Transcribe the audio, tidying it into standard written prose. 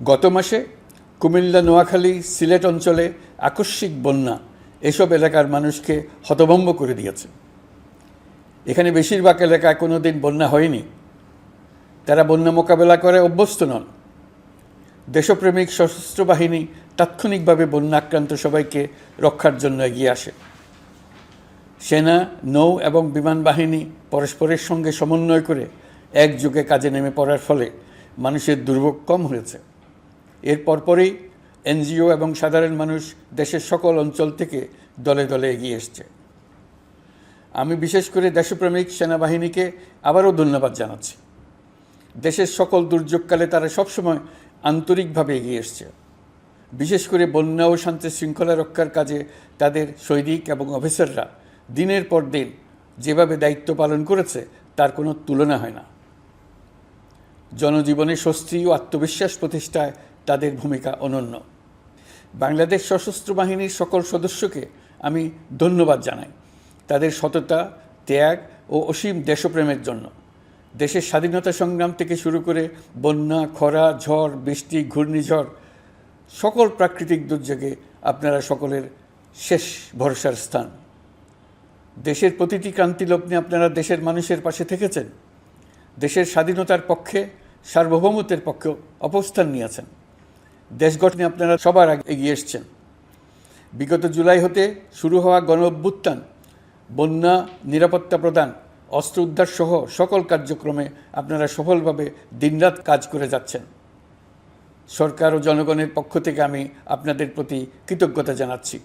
গত মাসে কুমিল্লা, নোয়াখালী, সিলেট অঞ্চলে আকস্মিক বন্যা এসব এলাকার মানুষকে হতভম্ব করে দিয়েছে। এখানে বেশিরভাগ এলাকায় কোনো দিন বন্যা হয়নি। তারা বন্যা মোকাবেলা করে অভ্যস্ত নন। দেশপ্রেমিক সশস্ত্র বাহিনী তাৎক্ষণিকভাবে বন্যা আক্রান্ত সবাইকে রক্ষার জন্য এগিয়ে আসে। সেনা, নৌ এবং বিমান বাহিনী পরস্পরের সঙ্গে সমন্বয় করে একযোগে কাজে নেমে পড়ার ফলে মানুষের দুর্ভোগ কম হয়েছে। এর পরপরই এনজিও এবং সাধারণ মানুষ দেশের সকল অঞ্চল থেকে দলে দলে এগিয়ে এসছে। আমি বিশেষ করে দেশপ্রেমিক সেনাবাহিনীকে আবারও ধন্যবাদ জানাচ্ছি। দেশের সকল দুর্যোগকালে তারা সবসময় আন্তরিকভাবে এগিয়ে এসছে। বিশেষ করে বন্যা ও শান্তি শৃঙ্খলা রক্ষার কাজে তাদের সৈনিক এবং অফিসাররা দিনের পর দিন যেভাবে দায়িত্ব পালন করেছে তার কোনো তুলনা হয় না। জনজীবনে স্বস্তি ও আত্মবিশ্বাস প্রতিষ্ঠায় তাদের ভূমিকা অনন্য। বাংলাদেশ সশস্ত্র বাহিনীর সকল সদস্যকে আমি ধন্যবাদ জানাই তাদের সততা, ত্যাগ ও অসীম দেশপ্রেমের জন্য। দেশের স্বাধীনতা সংগ্রাম থেকে শুরু করে বন্যা, খরা, ঝড়, বৃষ্টি, ঘূর্ণিঝড়, সকল প্রাকৃতিক দুর্যোগে আপনারা সকলের শেষ ভরসার স্থান। দেশের প্রতিটি ক্রান্তিলগ্নে আপনারা দেশের মানুষের পাশে থেকেছেন। দেশের স্বাধীনতার পক্ষে, সার্বভৌমত্বের পক্ষে অবস্থান নিয়েছেন। দেশ গঠনে আপনারা সবার আগে এগিয়ে এসছেন। বিগত জুলাই হতে শুরু হওয়া গণ অভ্যুত্থান, বন্যা, নিরাপত্তা প্রদান, অস্ত্র উদ্ধার সহ সকল কার্যক্রমে আপনারা সফলভাবে দিনরাত কাজ করে যাচ্ছেন। সরকার ও জনগণের পক্ষ থেকে আমি আপনাদের প্রতি কৃতজ্ঞতা জানাচ্ছি।